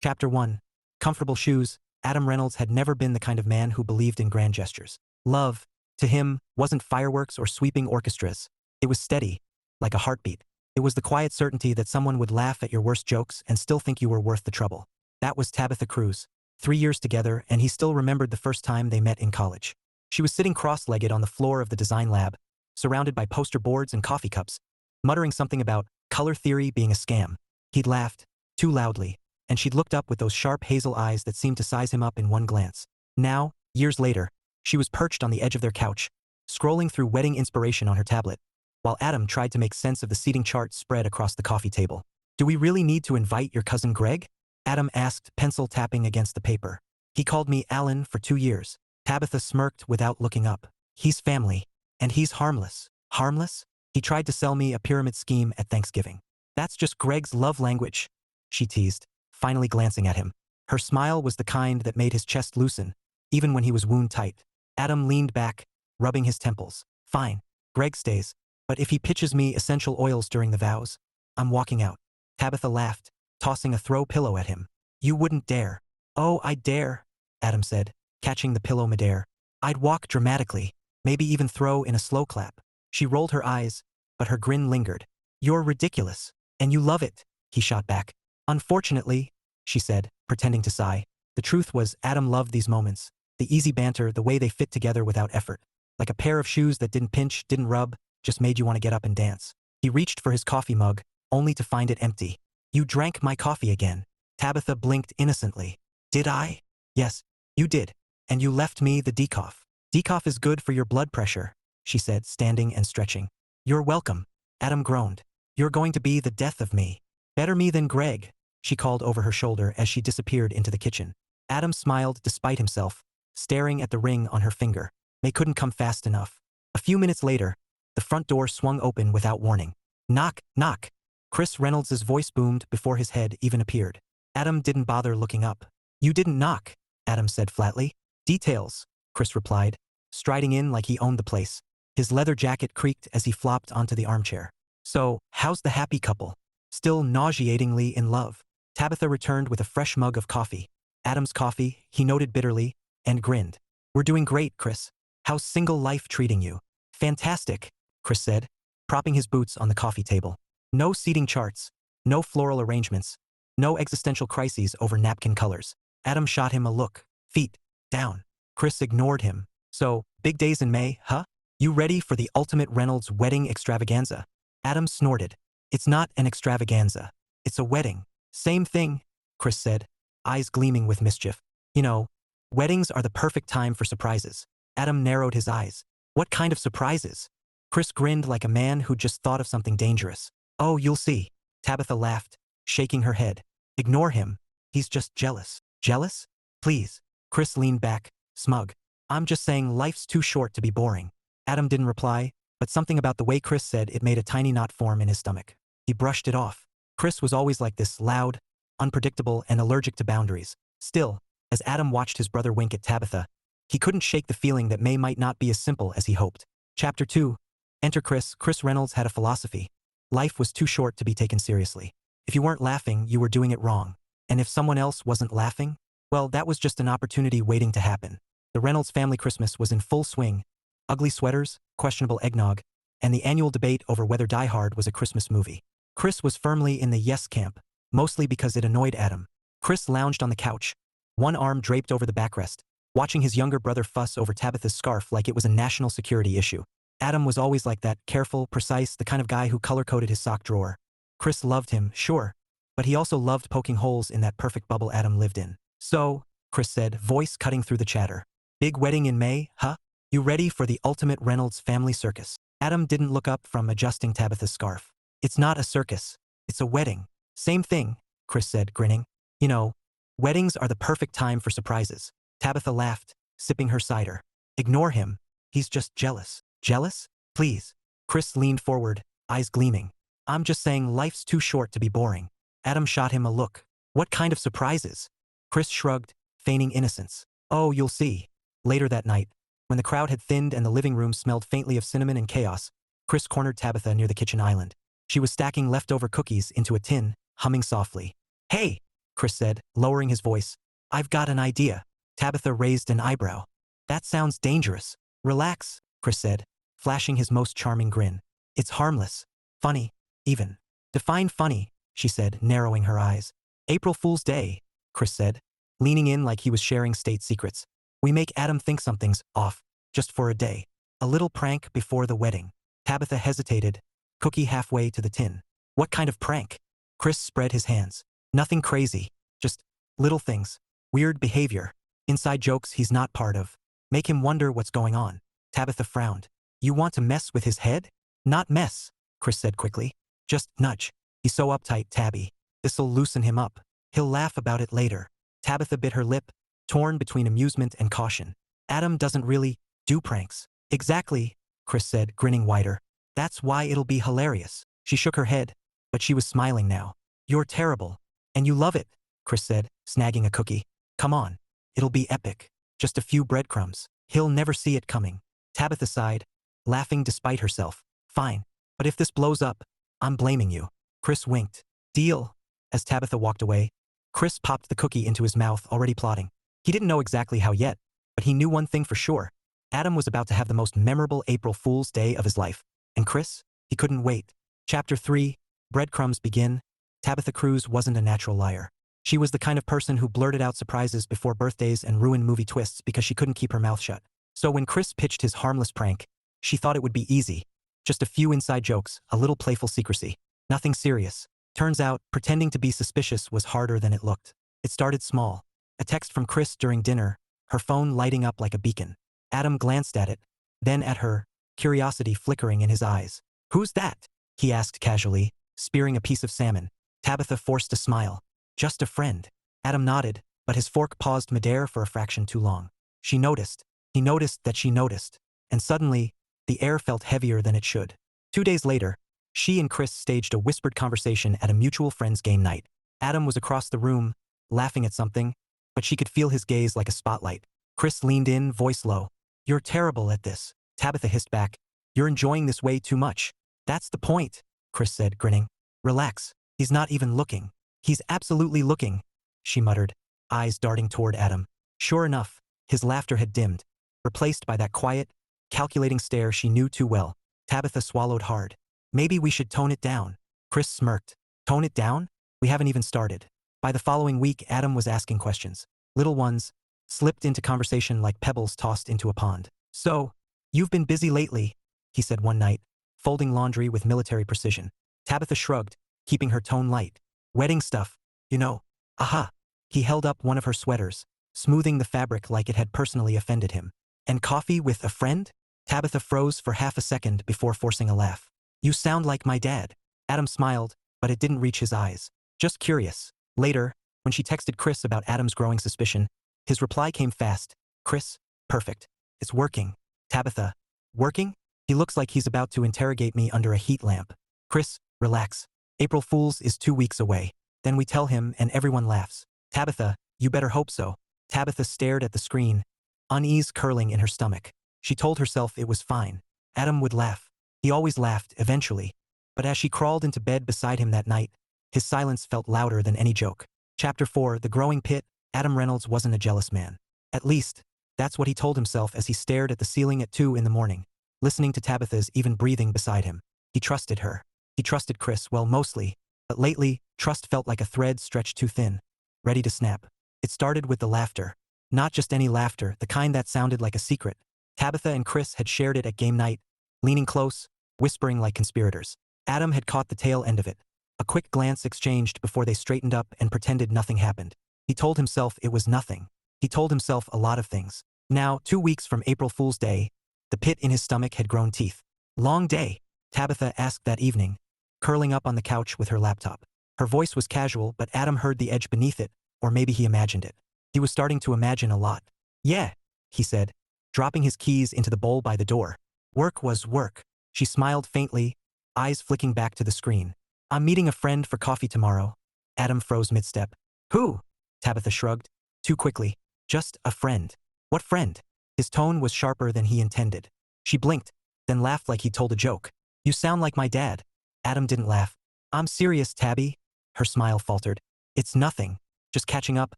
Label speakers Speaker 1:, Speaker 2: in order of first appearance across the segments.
Speaker 1: Chapter 1. Comfortable shoes. Adam Reynolds had never been the kind of man who believed in grand gestures. Love, to him, wasn't fireworks or sweeping orchestras. It was steady, like a heartbeat. It was the quiet certainty that someone would laugh at your worst jokes and still think you were worth the trouble. That was Tabitha Cruz. 3 years together, and he still remembered the first time they met in college. She was sitting cross-legged on the floor of the design lab, surrounded by poster boards and coffee cups, muttering something about color theory being a scam. He'd laughed, too loudly, and she'd looked up with those sharp hazel eyes that seemed to size him up in one glance. Now, years later, she was perched on the edge of their couch, scrolling through wedding inspiration on her tablet, while Adam tried to make sense of the seating chart spread across the coffee table. "Do we really need to invite your cousin Greg?" Adam asked, pencil tapping against the paper. "He called me Alan for 2 years. Tabitha smirked without looking up. "He's family. And he's harmless." "Harmless? He tried to sell me a pyramid scheme at Thanksgiving." "That's just Greg's love language," she teased, finally glancing at him. Her smile was the kind that made his chest loosen, even when he was wound-tight. Adam leaned back, rubbing his temples. "Fine. Greg stays. But if he pitches me essential oils during the vows, I'm walking out." Tabitha laughed, tossing a throw pillow at him. "You wouldn't dare." "Oh, I'd dare," Adam said, catching the pillow midair. "I'd walk dramatically, maybe even throw in a slow clap." She rolled her eyes, but her grin lingered. "You're ridiculous, and you love it," he shot back. "Unfortunately," she said, pretending to sigh. The truth was, Adam loved these moments, the easy banter, the way they fit together without effort. Like a pair of shoes that didn't pinch, didn't rub, just made you want to get up and dance. He reached for his coffee mug, only to find it empty. "You drank my coffee again." Tabitha blinked innocently. "Did I?" "Yes, you did. And you left me the decaf." "Decaf is good for your blood pressure," she said, standing and stretching. "You're welcome." Adam groaned. "You're going to be the death of me." "Better me than Greg," she called over her shoulder as she disappeared into the kitchen. Adam smiled despite himself, staring at the ring on her finger. They couldn't come fast enough. A few minutes later, the front door swung open without warning. "Knock, knock." Chris Reynolds' voice boomed before his head even appeared. Adam didn't bother looking up. "You didn't knock," Adam said flatly. "Details," Chris replied, striding in like he owned the place. His leather jacket creaked as he flopped onto the armchair. "So, how's the happy couple?" "Still nauseatingly in love." Tabitha returned with a fresh mug of coffee. Adam's coffee, he noted bitterly, and grinned. "We're doing great, Chris. How's single life treating you?" "Fantastic," Chris said, propping his boots on the coffee table. No seating charts, no floral arrangements, no existential crises over napkin colors. Adam shot him a look. "Feet down." Chris ignored him. "So, big days in May, huh? You ready for the ultimate Reynolds wedding extravaganza?" Adam snorted. "It's not an extravaganza. It's a wedding." "Same thing," Chris said, eyes gleaming with mischief. "You know, weddings are the perfect time for surprises." Adam narrowed his eyes. "What kind of surprises?" Chris grinned like a man who'd just thought of something dangerous. "Oh, you'll see." Tabitha laughed, shaking her head. "Ignore him. He's just jealous." "Jealous? Please." Chris leaned back, smug. "I'm just saying life's too short to be boring." Adam didn't reply, but something about the way Chris said it made a tiny knot form in his stomach. He brushed it off. Chris was always like this, loud, unpredictable, and allergic to boundaries. Still, as Adam watched his brother wink at Tabitha, he couldn't shake the feeling that May might not be as simple as he hoped. Chapter 2. Enter Chris. Chris Reynolds had a philosophy. Life was too short to be taken seriously. If you weren't laughing, you were doing it wrong. And if someone else wasn't laughing, well, that was just an opportunity waiting to happen. The Reynolds family Christmas was in full swing. Ugly sweaters, questionable eggnog, and the annual debate over whether Die Hard was a Christmas movie. Chris was firmly in the yes camp, mostly because it annoyed Adam. Chris lounged on the couch, one arm draped over the backrest, watching his younger brother fuss over Tabitha's scarf like it was a national security issue. Adam was always like that, careful, precise, the kind of guy who color-coded his sock drawer. Chris loved him, sure, but he also loved poking holes in that perfect bubble Adam lived in. "So," Chris said, voice cutting through the chatter. "Big wedding in May, huh? You ready for the ultimate Reynolds family circus?" Adam didn't look up from adjusting Tabitha's scarf. "It's not a circus. It's a wedding." "Same thing," Chris said, grinning. "You know, weddings are the perfect time for surprises." Tabitha laughed, sipping her cider. "Ignore him. He's just jealous." "Jealous? Please." Chris leaned forward, eyes gleaming. "I'm just saying life's too short to be boring." Adam shot him a look. "What kind of surprises?" Chris shrugged, feigning innocence. "Oh, you'll see." Later that night, when the crowd had thinned and the living room smelled faintly of cinnamon and chaos, Chris cornered Tabitha near the kitchen island. She was stacking leftover cookies into a tin, humming softly. "Hey!" Chris said, lowering his voice. I've got an idea. Tabitha raised an eyebrow. That sounds dangerous. Relax, Chris said, flashing his most charming grin. It's harmless. Funny, even. Define funny, she said, narrowing her eyes. April Fool's Day, Chris said, leaning in like he was sharing state secrets. We make Adam think something's off, just for a day. A little prank before the wedding. Tabitha hesitated, cookie halfway to the tin. What kind of prank? Chris spread his hands. Nothing crazy, just little things. Weird behavior. Inside jokes he's not part of. Make him wonder what's going on. Tabitha frowned. You want to mess with his head? Not mess, Chris said quickly. Just nudge. He's so uptight, Tabby. This'll loosen him up. He'll laugh about it later. Tabitha bit her lip, torn between amusement and caution. Adam doesn't really do pranks. Exactly, Chris said, grinning wider. That's why it'll be hilarious. She shook her head, but she was smiling now. You're terrible. And you love it, Chris said, snagging a cookie. Come on. It'll be epic. Just a few breadcrumbs. He'll never see it coming. Tabitha sighed, laughing despite herself. Fine. But if this blows up, I'm blaming you. Chris winked. Deal. As Tabitha walked away, Chris popped the cookie into his mouth, already plotting. He didn't know exactly how yet, but he knew one thing for sure. Adam was about to have the most memorable April Fool's Day of his life. And Chris? He couldn't wait. Chapter 3. Breadcrumbs begin. Tabitha Cruz wasn't a natural liar. She was the kind of person who blurted out surprises before birthdays and ruined movie twists because she couldn't keep her mouth shut. So when Chris pitched his harmless prank, she thought it would be easy. Just a few inside jokes, a little playful secrecy. Nothing serious. Turns out, pretending to be suspicious was harder than it looked. It started small. A text from Chris during dinner, her phone lighting up like a beacon. Adam glanced at it, then at her, curiosity flickering in his eyes. Who's that? He asked casually, spearing a piece of salmon. Tabitha forced a smile. Just a friend. Adam nodded, but his fork paused midair for a fraction too long. She noticed. He noticed that she noticed. And suddenly, the air felt heavier than it should. 2 days later, she and Chris staged a whispered conversation at a mutual friend's game night. Adam was across the room, laughing at something, but she could feel his gaze like a spotlight. Chris leaned in, voice low. You're terrible at this. Tabitha hissed back. You're enjoying this way too much. That's the point, Chris said, grinning. Relax. He's not even looking. He's absolutely looking, she muttered, eyes darting toward Adam. Sure enough, his laughter had dimmed, replaced by that quiet, calculating stare she knew too well. Tabitha swallowed hard. Maybe we should tone it down. Chris smirked. Tone it down? We haven't even started. By the following week, Adam was asking questions. Little ones, slipped into conversation like pebbles tossed into a pond. So, you've been busy lately, he said one night, folding laundry with military precision. Tabitha shrugged, keeping her tone light. Wedding stuff, you know. Aha. He held up one of her sweaters, smoothing the fabric like it had personally offended him. And coffee with a friend? Tabitha froze for half a second before forcing a laugh. You sound like my dad. Adam smiled, but it didn't reach his eyes. Just curious. Later, when she texted Chris about Adam's growing suspicion, his reply came fast. Chris, perfect. It's working. Tabitha, working? He looks like he's about to interrogate me under a heat lamp. Chris, relax. April Fool's is 2 weeks away. Then we tell him and everyone laughs. Tabitha, you better hope so. Tabitha stared at the screen, unease curling in her stomach. She told herself it was fine. Adam would laugh. He always laughed, eventually. But as she crawled into bed beside him that night, his silence felt louder than any joke. Chapter 4. The Growing Pit. Adam Reynolds wasn't a jealous man. At least, that's what he told himself as he stared at the ceiling at 2 in the morning, listening to Tabitha's even breathing beside him. He trusted her. He trusted Chris, well, mostly, but lately, trust felt like a thread stretched too thin, ready to snap. It started with the laughter. Not just any laughter, the kind that sounded like a secret. Tabitha and Chris had shared it at game night, leaning close, whispering like conspirators. Adam had caught the tail end of it. A quick glance exchanged before they straightened up and pretended nothing happened. He told himself it was nothing. He told himself a lot of things. Now, 2 weeks from April Fool's Day, the pit in his stomach had grown teeth. Long day? Tabitha asked that evening, curling up on the couch with her laptop. Her voice was casual, but Adam heard the edge beneath it, or maybe he imagined it. He was starting to imagine a lot. Yeah, he said, dropping his keys into the bowl by the door. Work was work. She smiled faintly, eyes flicking back to the screen. I'm meeting a friend for coffee tomorrow. Adam froze mid-step. Who? Tabitha shrugged. Too quickly. Just a friend. What friend? His tone was sharper than he intended. She blinked, then laughed like he told a joke. You sound like my dad. Adam didn't laugh. I'm serious, Tabby. Her smile faltered. It's nothing. Just catching up.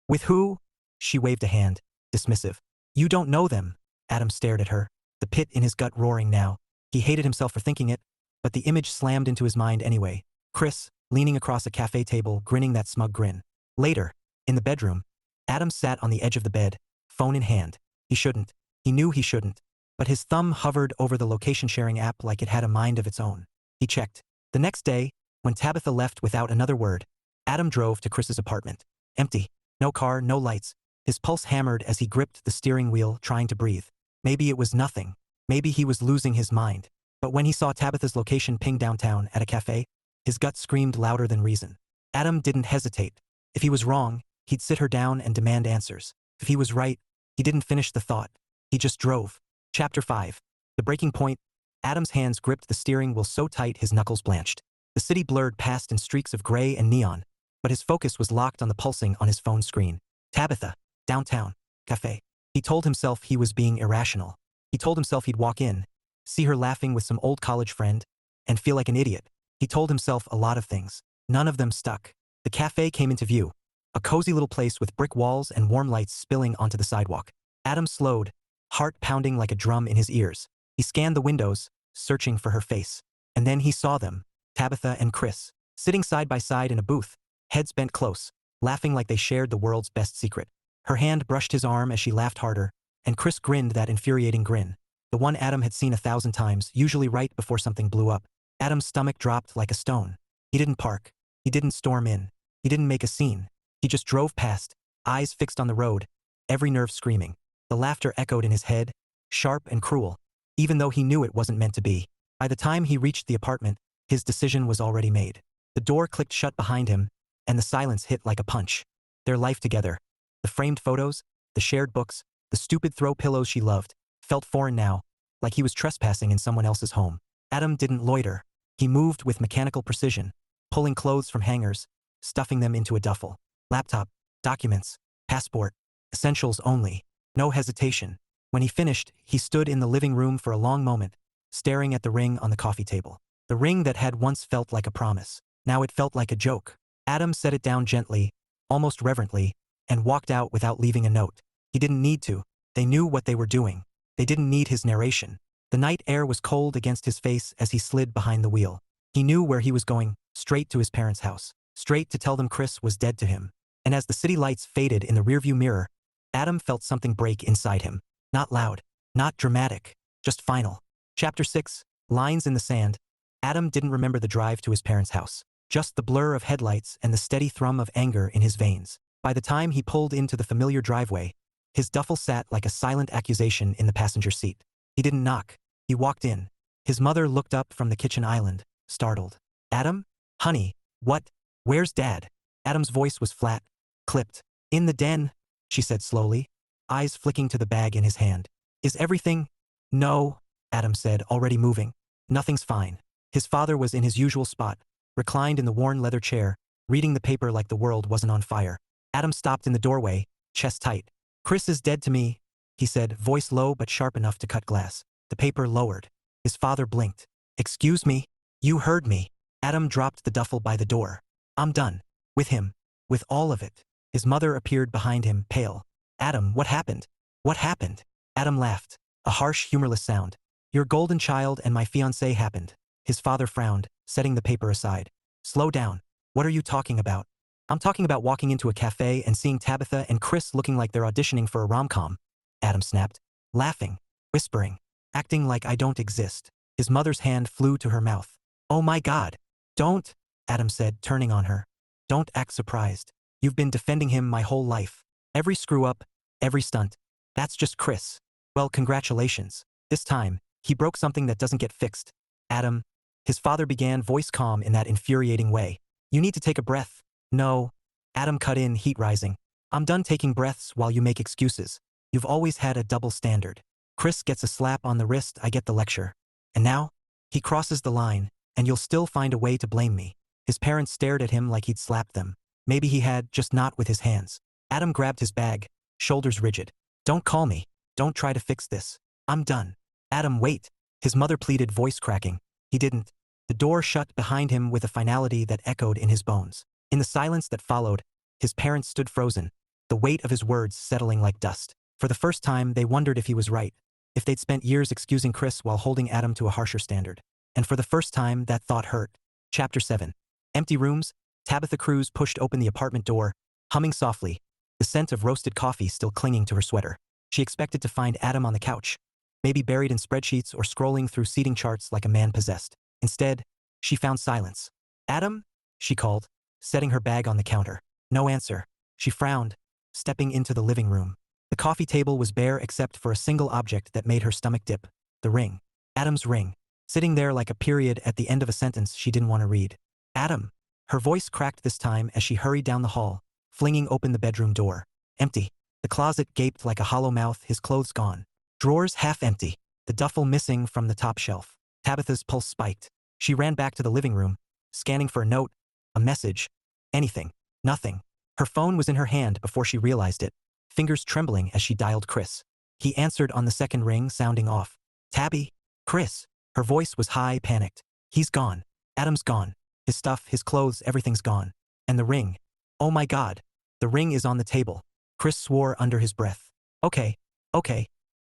Speaker 1: With who? She waved a hand, dismissive. You don't know them. Adam stared at her, the pit in his gut roaring now. He hated himself for thinking it, but the image slammed into his mind anyway. Chris, leaning across a cafe table, grinning that smug grin. Later, in the bedroom, Adam sat on the edge of the bed, phone in hand. He shouldn't. He knew he shouldn't. But his thumb hovered over the location-sharing app like it had a mind of its own. He checked. The next day, when Tabitha left without another word, Adam drove to Chris's apartment. Empty. No car, no lights. His pulse hammered as he gripped the steering wheel, trying to breathe. Maybe it was nothing. Maybe he was losing his mind. But when he saw Tabitha's location ping downtown at a cafe, his gut screamed louder than reason. Adam didn't hesitate. If he was wrong, he'd sit her down and demand answers. If he was right, he didn't finish the thought. He just drove. Chapter 5. The breaking point. Adam's hands gripped the steering wheel so tight his knuckles blanched. The city blurred past in streaks of gray and neon, but his focus was locked on the pulsing on his phone screen. Tabitha. Downtown. Cafe. He told himself he was being irrational. He told himself he'd walk in, see her laughing with some old college friend, and feel like an idiot. He told himself a lot of things. None of them stuck. The cafe came into view. A cozy little place with brick walls and warm lights spilling onto the sidewalk. Adam slowed, heart pounding like a drum in his ears. He scanned the windows, searching for her face. And then he saw them, Tabitha and Chris, sitting side by side in a booth, heads bent close, laughing like they shared the world's best secret. Her hand brushed his arm as she laughed harder, and Chris grinned that infuriating grin, the one Adam had seen 1,000 times, usually right before something blew up. Adam's stomach dropped like a stone. He didn't park. He didn't storm in. He didn't make a scene. He just drove past, eyes fixed on the road, every nerve screaming. The laughter echoed in his head, sharp and cruel, even though he knew it wasn't meant to be. By the time he reached the apartment, his decision was already made. The door clicked shut behind him, and the silence hit like a punch. Their life together, the framed photos, the shared books, the stupid throw pillows she loved, felt foreign now, like he was trespassing in someone else's home. Adam didn't loiter. He moved with mechanical precision, pulling clothes from hangers, stuffing them into a duffel. Laptop, documents, passport, essentials only. No hesitation. When he finished, he stood in the living room for a long moment, staring at the ring on the coffee table. The ring that had once felt like a promise. Now it felt like a joke. Adam set it down gently, almost reverently, and walked out without leaving a note. He didn't need to. They knew what they were doing. They didn't need his narration. The night air was cold against his face as he slid behind the wheel. He knew where he was going, straight to his parents' house, straight to tell them Chris was dead to him. And as the city lights faded in the rearview mirror, Adam felt something break inside him. Not loud, not dramatic, just final. Chapter 6, Lines in the Sand. Adam didn't remember the drive to his parents' house, just the blur of headlights and the steady thrum of anger in his veins. By the time he pulled into the familiar driveway, his duffel sat like a silent accusation in the passenger seat. He didn't knock. He walked in. His mother looked up from the kitchen island, startled. Adam? Honey, what? Where's Dad? Adam's voice was flat, clipped. In the den, she said slowly, eyes flicking to the bag in his hand. Is everything? No, Adam said, already moving. Nothing's fine. His father was in his usual spot, reclined in the worn leather chair, reading the paper like the world wasn't on fire. Adam stopped in the doorway, chest tight. Chris is dead to me, he said, voice low but sharp enough to cut glass. The paper lowered. His father blinked. Excuse me? You heard me. Adam dropped the duffel by the door. I'm done. With him. With all of it. His mother appeared behind him, pale. Adam, what happened? What happened? Adam laughed. A harsh, humorless sound. Your golden child and my fiancée happened. His father frowned, setting the paper aside. Slow down. What are you talking about? I'm talking about walking into a cafe and seeing Tabitha and Chris looking like they're auditioning for a rom-com. Adam snapped. Laughing. Whispering. Acting like I don't exist. His mother's hand flew to her mouth. Oh my God. Don't, Adam said, turning on her. Don't act surprised. You've been defending him my whole life. Every screw-up, every stunt. That's just Chris. Well, congratulations. This time, he broke something that doesn't get fixed. Adam, his father began, voice calm in that infuriating way. You need to take a breath. No. Adam cut in, heat rising. I'm done taking breaths while you make excuses. You've always had a double standard. Chris gets a slap on the wrist, I get the lecture. And now? He crosses the line, and you'll still find a way to blame me. His parents stared at him like he'd slapped them. Maybe he had, just not with his hands. Adam grabbed his bag, shoulders rigid. Don't call me. Don't try to fix this. I'm done. Adam, wait. His mother pleaded, voice cracking. He didn't. The door shut behind him with a finality that echoed in his bones. In the silence that followed, His parents stood frozen, the weight of his words settling like dust. For the first time, they wondered if he was right, if they'd spent years excusing Chris while holding Adam to a harsher standard. And for the first time, that thought hurt. Chapter 7. Empty rooms. Tabitha Cruz pushed open the apartment door, humming softly, the scent of roasted coffee still clinging to her sweater. She expected to find Adam on the couch, maybe buried in spreadsheets or scrolling through seating charts like a man possessed. Instead, she found silence. "Adam?" she called, setting her bag on the counter. No answer. She frowned, stepping into the living room. The coffee table was bare except for a single object that made her stomach dip. The ring. Adam's ring. Sitting there like a period at the end of a sentence she didn't want to read. "Adam." Her voice cracked this time as she hurried down the hall, flinging open the bedroom door. Empty. The closet gaped like a hollow mouth, his clothes gone. Drawers half empty. The duffel missing from the top shelf. Tabitha's pulse spiked. She ran back to the living room, scanning for a note, a message, anything. Nothing. Her phone was in her hand before she realized it, fingers trembling as she dialed Chris. He answered on the second ring, sounding off. "Tabby? Chris." Her voice was high, panicked. "He's gone. Adam's gone. His stuff, his clothes, everything's gone. And the ring. Oh my God. The ring is on the table." Chris swore under his breath. Okay.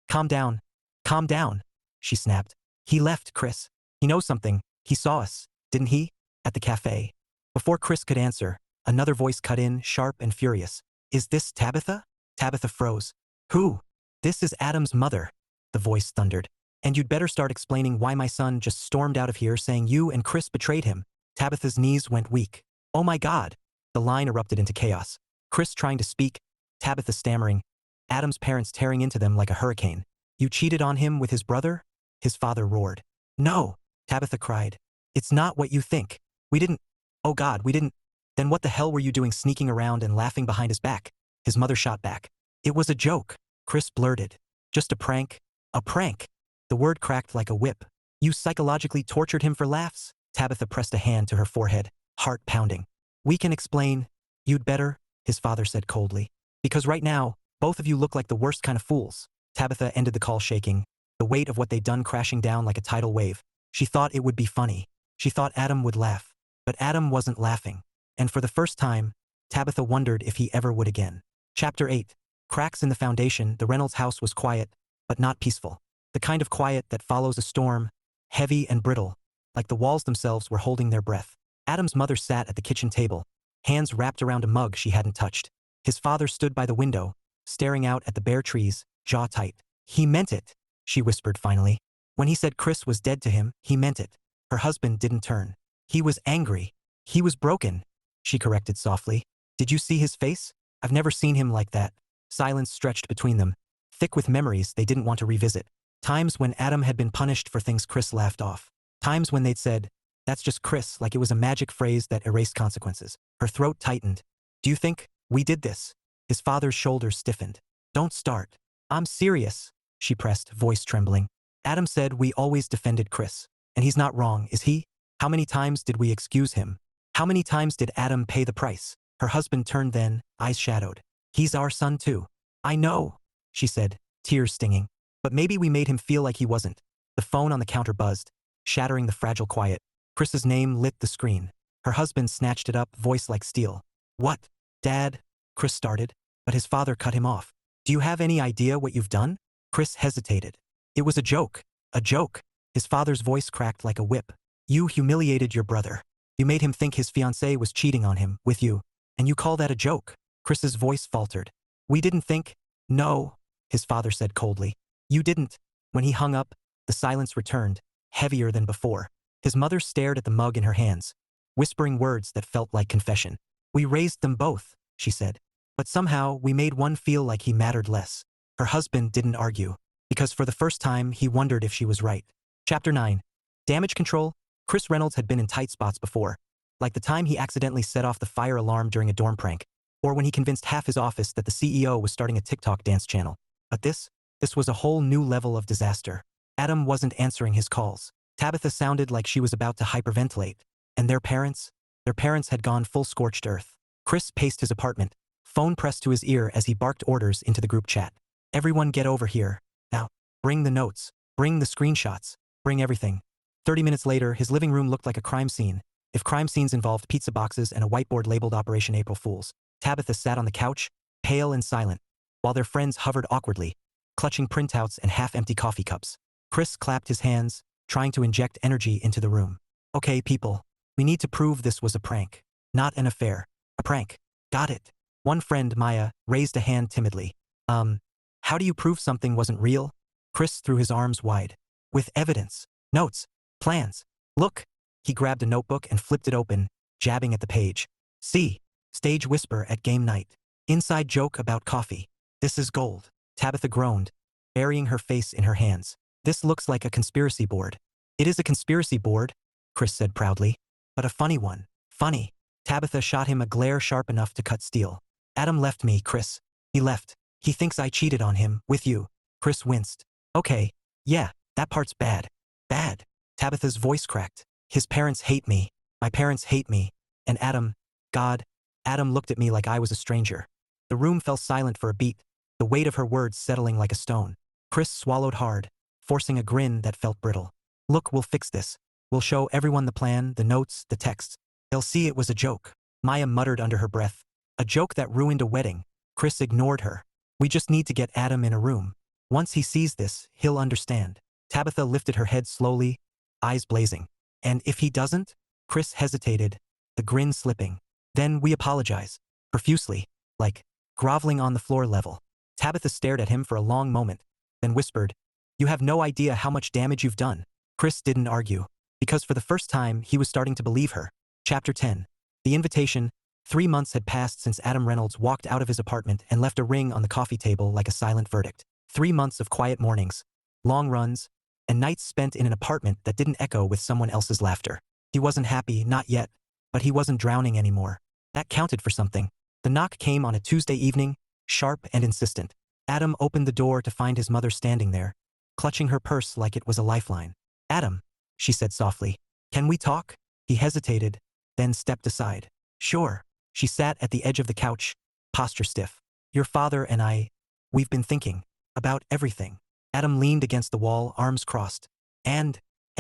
Speaker 1: Calm down. Calm down," she snapped. "He left, Chris. He knows something. He saw us, didn't he? At the cafe." Before Chris could answer, another voice cut in, sharp and furious. "Is this Tabitha?" Tabitha froze. "Who?" "This is Adam's mother," the voice thundered. "And you'd better start explaining why my son just stormed out of here saying you and Chris betrayed him." Tabitha's knees went weak. "Oh my God." The line erupted into chaos. Chris trying to speak, Tabitha stammering, Adam's parents tearing into them like a hurricane. "You cheated on him with his brother?" His father roared. "No," Tabitha cried. "It's not what you think. We didn't. Oh God, we didn't." "Then what the hell were you doing sneaking around and laughing behind his back?" His mother shot back. "It was a joke," Chris blurted. "Just a prank." "A prank." The word cracked like a whip. "You psychologically tortured him for laughs?" Tabitha pressed a hand to her forehead, heart pounding. "We can explain." "You'd better," his father said coldly. "Because right now, both of you look like the worst kind of fools." Tabitha ended the call shaking, the weight of what they'd done crashing down like a tidal wave. She thought it would be funny. She thought Adam would laugh. But Adam wasn't laughing. And for the first time, Tabitha wondered if he ever would again. Chapter 8. Cracks in the foundation. The Reynolds house was quiet, but not peaceful. The kind of quiet that follows a storm, heavy and brittle, like the walls themselves were holding their breath. Adam's mother sat at the kitchen table, hands wrapped around a mug she hadn't touched. His father stood by the window, staring out at the bare trees, jaw tight. "He meant it," she whispered finally. "When he said Chris was dead to him, he meant it." Her husband didn't turn. "He was angry. He was broken," she corrected softly. "Did you see his face? I've never seen him like that." Silence stretched between them, thick with memories they didn't want to revisit. Times when Adam had been punished for things Chris laughed off. Times when they'd said, "That's just Chris," like it was a magic phrase that erased consequences. Her throat tightened. "Do you think we did this?" His father's shoulders stiffened. "Don't start." "I'm serious," she pressed, voice trembling. "Adam said we always defended Chris. And he's not wrong, is he? How many times did we excuse him? How many times did Adam pay the price?" Her husband turned then, eyes shadowed. "He's our son too." "I know," she said, tears stinging. "But maybe we made him feel like he wasn't." The phone on the counter buzzed, shattering the fragile quiet. Chris's name lit the screen. Her husband snatched it up, voice like steel. "What? Dad?" Chris started, but his father cut him off. "Do you have any idea what you've done?" Chris hesitated. "It was a joke. A joke." His father's voice cracked like a whip. "You humiliated your brother. You made him think his fiancée was cheating on him, with you. And you call that a joke?" Chris's voice faltered. "We didn't think." "No," his father said coldly. "You didn't." When he hung up, the silence returned, heavier than before. His mother stared at the mug in her hands, whispering words that felt like confession. "We raised them both," she said. "But somehow we made one feel like he mattered less." Her husband didn't argue, because for the first time he wondered if she was right. Chapter 9. Damage control. Chris Reynolds had been in tight spots before, like the time he accidentally set off the fire alarm during a dorm prank, or when he convinced half his office that the CEO was starting a TikTok dance channel. But this was a whole new level of disaster. Adam wasn't answering his calls. Tabitha sounded like she was about to hyperventilate. And their parents had gone full scorched earth. Chris paced his apartment, phone pressed to his ear as he barked orders into the group chat. "Everyone get over here. Now, bring the notes, bring the screenshots, bring everything." 30 minutes later, his living room looked like a crime scene, if crime scenes involved pizza boxes and a whiteboard labeled Operation April Fools. Tabitha sat on the couch, pale and silent, while their friends hovered awkwardly, clutching printouts and half-empty coffee cups. Chris clapped his hands, trying to inject energy into the room. Okay, people. We need to prove this was a prank. Not an affair. A prank. Got it. One friend, Maya, raised a hand timidly. How do you prove something wasn't real? Chris threw his arms wide. With evidence. Notes. Plans. Look. He grabbed a notebook and flipped it open, jabbing at the page. See. Stage whisper at game night. Inside joke about coffee. This is gold. Tabitha groaned, burying her face in her hands. This looks like a conspiracy board. It is a conspiracy board, Chris said proudly. But a funny one. Funny. Tabitha shot him a glare sharp enough to cut steel. Adam left me, Chris. He left. He thinks I cheated on him, with you. Chris winced. Okay. Yeah, that part's bad. Bad. Tabitha's voice cracked. His parents hate me. My parents hate me. And Adam, God. Adam looked at me like I was a stranger. The room fell silent for a beat, the weight of her words settling like a stone. Chris swallowed hard, forcing a grin that felt brittle. Look, we'll fix this. We'll show everyone the plan, the notes, the texts. They'll see it was a joke. Maya muttered under her breath. A joke that ruined a wedding. Chris ignored her. We just need to get Adam in a room. Once he sees this, he'll understand. Tabitha lifted her head slowly, eyes blazing. And if he doesn't? Chris hesitated, the grin slipping. Then we apologize. Profusely. Like, groveling on the floor level. Tabitha stared at him for a long moment, then whispered, You have no idea how much damage you've done. Chris didn't argue, because for the first time he was starting to believe her. Chapter 10. The invitation. 3 months had passed since Adam Reynolds walked out of his apartment and left a ring on the coffee table like a silent verdict. 3 months of quiet mornings, long runs, and nights spent in an apartment that didn't echo with someone else's laughter. He wasn't happy, not yet, but he wasn't drowning anymore. That counted for something. The knock came on a Tuesday evening, sharp and insistent. Adam opened the door to find his mother standing there, clutching her purse like it was a lifeline. Adam, she said softly, can we talk? He hesitated, then stepped aside. Sure. She sat at the edge of the couch, posture stiff. Your father and we've been thinking about everything. Adam leaned against the wall, arms crossed. And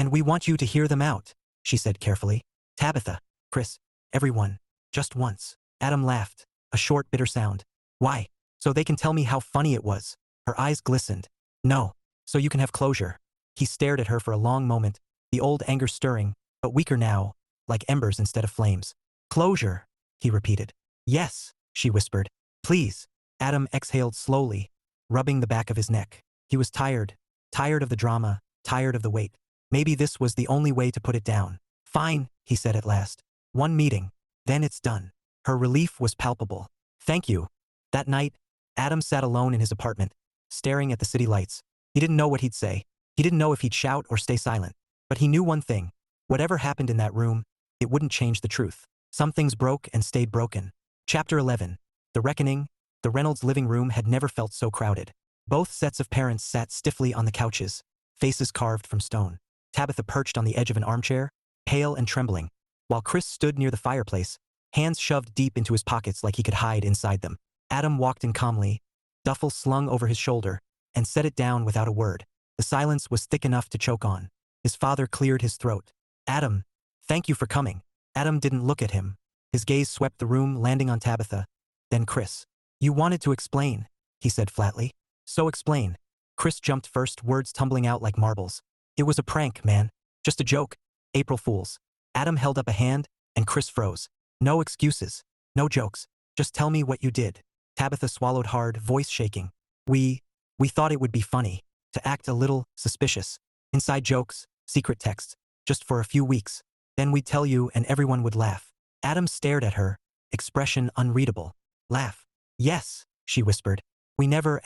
Speaker 1: we want you to hear them out, she said carefully. Tabitha, Chris, everyone, just once. Adam laughed, a short, bitter sound. Why? So they can tell me how funny it was. Her eyes glistened. No, so you can have closure. He stared at her for a long moment, the old anger stirring, but weaker now, like embers instead of flames. Closure, he repeated. Yes, she whispered. Please. Adam exhaled slowly, rubbing the back of his neck. He was tired of the drama, tired of the wait. Maybe this was the only way to put it down. Fine, he said at last. One meeting, then it's done. Her relief was palpable. Thank you. That night, Adam sat alone in his apartment, staring at the city lights. He didn't know what he'd say. He didn't know if he'd shout or stay silent. But he knew one thing. Whatever happened in that room, it wouldn't change the truth. Some things broke and stayed broken. Chapter 11. The Reckoning. The Reynolds living room had never felt so crowded. Both sets of parents sat stiffly on the couches, faces carved from stone. Tabitha perched on the edge of an armchair, pale and trembling, while Chris stood near the fireplace, hands shoved deep into his pockets like he could hide inside them. Adam walked in calmly, duffel slung over his shoulder, and set it down without a word. The silence was thick enough to choke on. His father cleared his throat. Adam, thank you for coming. Adam didn't look at him. His gaze swept the room, landing on Tabitha. Then Chris. You wanted to explain, he said flatly. So explain. Chris jumped first, words tumbling out like marbles. It was a prank, man. Just a joke. April Fools. Adam held up a hand, and Chris froze. No excuses. No jokes. Just tell me what you did. Tabitha swallowed hard, voice shaking. We thought it would be funny. To act a little suspicious. Inside jokes, secret texts. Just for a few weeks. Then we'd tell you and everyone would laugh. Adam stared at her, expression unreadable. Laugh. Yes, she whispered. We never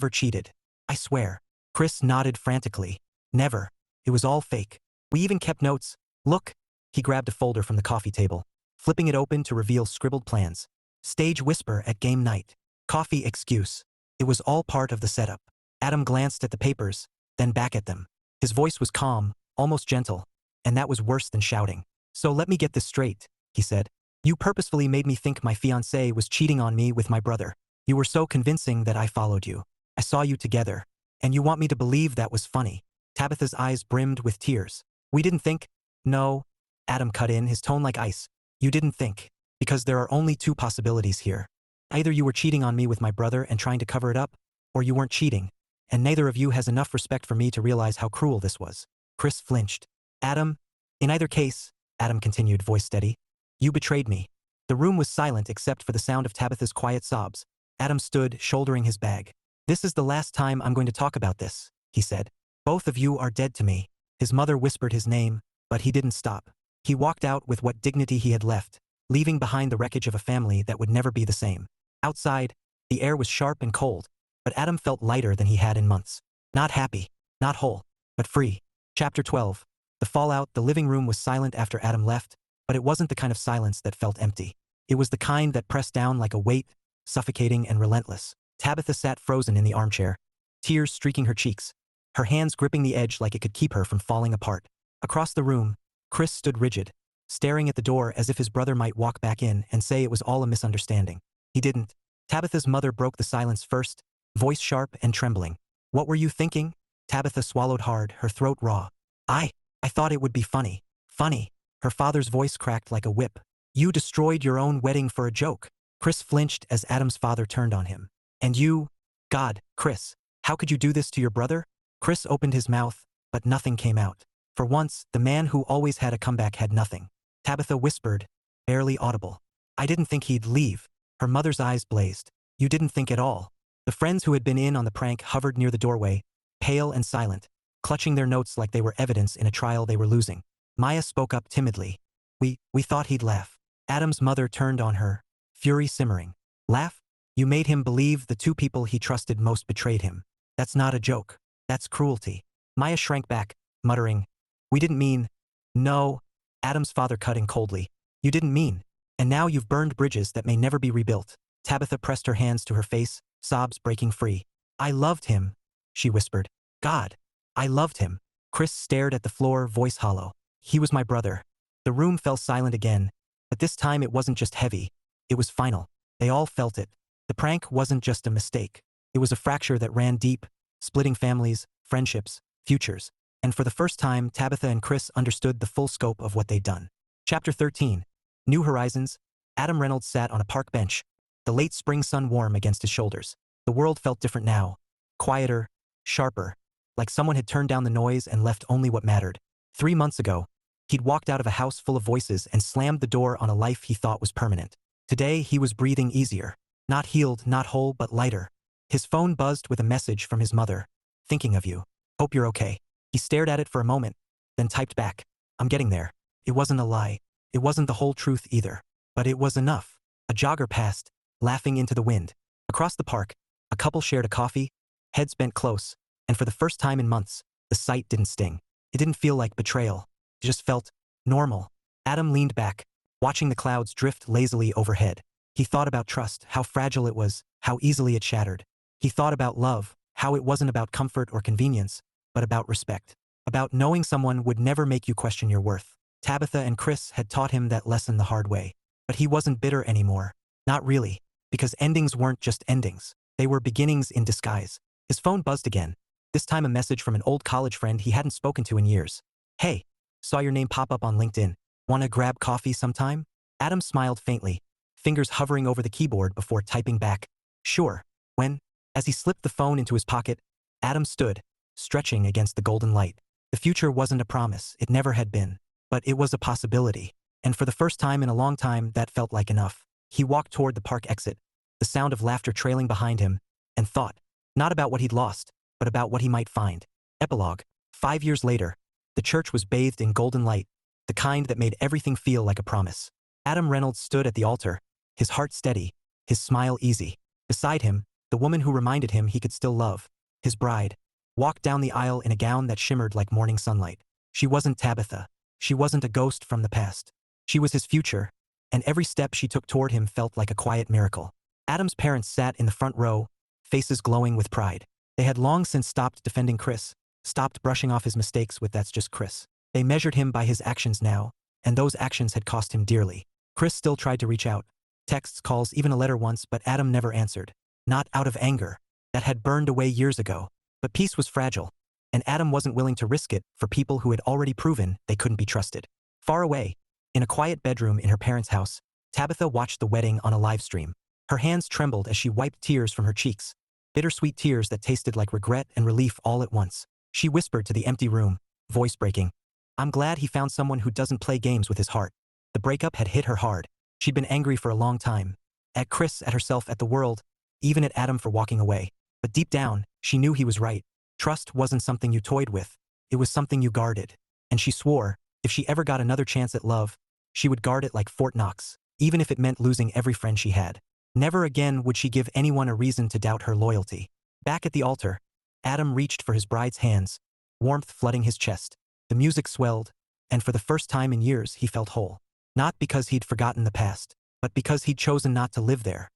Speaker 1: cheated. I swear. Chris nodded frantically. Never. It was all fake. We even kept notes. Look. He grabbed a folder from the coffee table, flipping it open to reveal scribbled plans. Stage whisper at game night. Coffee excuse. It was all part of the setup. Adam glanced at the papers, then back at them. His voice was calm, almost gentle, and that was worse than shouting. So let me get this straight, he said. You purposefully made me think my fiancée was cheating on me with my brother. You were so convincing that I followed you. I saw you together. And you want me to believe that was funny. Tabitha's eyes brimmed with tears. We didn't think. No. Adam cut in, his tone like ice. You didn't think. Because there are only two possibilities here. Either you were cheating on me with my brother and trying to cover it up, or you weren't cheating, and neither of you has enough respect for me to realize how cruel this was. Chris flinched. Adam, in either case, Adam continued, voice steady, you betrayed me. The room was silent except for the sound of Tabitha's quiet sobs. Adam stood, shouldering his bag. This is the last time I'm going to talk about this, he said. Both of you are dead to me. His mother whispered his name, but he didn't stop. He walked out with what dignity he had left, leaving behind the wreckage of a family that would never be the same. Outside, the air was sharp and cold, but Adam felt lighter than he had in months. Not happy, not whole, but free. Chapter 12. The fallout. The living room was silent after Adam left, but it wasn't the kind of silence that felt empty. It was the kind that pressed down like a weight, suffocating and relentless. Tabitha sat frozen in the armchair, tears streaking her cheeks, her hands gripping the edge like it could keep her from falling apart. Across the room, Chris stood rigid, staring at the door as if his brother might walk back in and say it was all a misunderstanding. He didn't. Tabitha's mother broke the silence first, voice sharp and trembling. What were you thinking? Tabitha swallowed hard, her throat raw. I thought it would be funny. Funny. Her father's voice cracked like a whip. You destroyed your own wedding for a joke. Chris flinched as Adam's father turned on him. And you? God, Chris, how could you do this to your brother? Chris opened his mouth, but nothing came out. For once, the man who always had a comeback had nothing. Tabitha whispered, barely audible. I didn't think he'd leave. Her mother's eyes blazed. You didn't think at all. The friends who had been in on the prank hovered near the doorway, pale and silent, clutching their notes like they were evidence in a trial they were losing. Maya spoke up timidly. We thought he'd laugh. Adam's mother turned on her, fury simmering. Laugh? You made him believe the two people he trusted most betrayed him. That's not a joke. That's cruelty. Maya shrank back, muttering, we didn't mean. No. Adam's father cut in coldly. You didn't mean. And now you've burned bridges that may never be rebuilt. Tabitha pressed her hands to her face, sobs breaking free. I loved him, she whispered. God, I loved him. Chris stared at the floor, voice hollow. He was my brother. The room fell silent again, but this time it wasn't just heavy. It was final. They all felt it. The prank wasn't just a mistake. It was a fracture that ran deep, splitting families, friendships, futures. And for the first time, Tabitha and Chris understood the full scope of what they'd done. Chapter 13. New Horizons. Adam Reynolds sat on a park bench, the late spring sun warm against his shoulders. The world felt different now. Quieter, sharper, like someone had turned down the noise and left only what mattered. 3 months ago, he'd walked out of a house full of voices and slammed the door on a life he thought was permanent. Today, he was breathing easier. Not healed, not whole, but lighter. His phone buzzed with a message from his mother. Thinking of you. Hope you're okay. He stared at it for a moment, then typed back. I'm getting there. It wasn't a lie. It wasn't the whole truth either. But it was enough. A jogger passed, laughing into the wind. Across the park, a couple shared a coffee, heads bent close, and for the first time in months, the sight didn't sting. It didn't feel like betrayal. It just felt normal. Adam leaned back, watching the clouds drift lazily overhead. He thought about trust, how fragile it was, how easily it shattered. He thought about love, how it wasn't about comfort or convenience, but about respect. About knowing someone would never make you question your worth. Tabitha and Chris had taught him that lesson the hard way. But he wasn't bitter anymore. Not really. Because endings weren't just endings. They were beginnings in disguise. His phone buzzed again. This time a message from an old college friend he hadn't spoken to in years. Hey, saw your name pop up on LinkedIn. Wanna grab coffee sometime? Adam smiled faintly, fingers hovering over the keyboard before typing back. Sure. When? As he slipped the phone into his pocket, Adam stood, stretching against the golden light. The future wasn't a promise, it never had been. But it was a possibility. And for the first time in a long time, that felt like enough. He walked toward the park exit, the sound of laughter trailing behind him, and thought, not about what he'd lost, but about what he might find. Epilogue. 5 years later, the church was bathed in golden light, the kind that made everything feel like a promise. Adam Reynolds stood at the altar, his heart steady, his smile easy. Beside him, the woman who reminded him he could still love, his bride, walked down the aisle in a gown that shimmered like morning sunlight. She wasn't Tabitha. She wasn't a ghost from the past. She was his future, and every step she took toward him felt like a quiet miracle. Adam's parents sat in the front row, faces glowing with pride. They had long since stopped defending Chris, stopped brushing off his mistakes with "that's just Chris." They measured him by his actions now, and those actions had cost him dearly. Chris still tried to reach out. Texts, calls, even a letter once, but Adam never answered. Not out of anger. That had burned away years ago. But peace was fragile, and Adam wasn't willing to risk it for people who had already proven they couldn't be trusted. Far away, in a quiet bedroom in her parents' house, Tabitha watched the wedding on a live stream. Her hands trembled as she wiped tears from her cheeks, bittersweet tears that tasted like regret and relief all at once. She whispered to the empty room, voice breaking, "I'm glad he found someone who doesn't play games with his heart." The breakup had hit her hard. She'd been angry for a long time. At Chris, at herself, at the world, even at Adam for walking away. But deep down, she knew he was right. Trust wasn't something you toyed with. It was something you guarded. And she swore, if she ever got another chance at love, she would guard it like Fort Knox, even if it meant losing every friend she had. Never again would she give anyone a reason to doubt her loyalty. Back at the altar, Adam reached for his bride's hands, warmth flooding his chest. The music swelled, and for the first time in years he felt whole. Not because he'd forgotten the past, but because he'd chosen not to live there.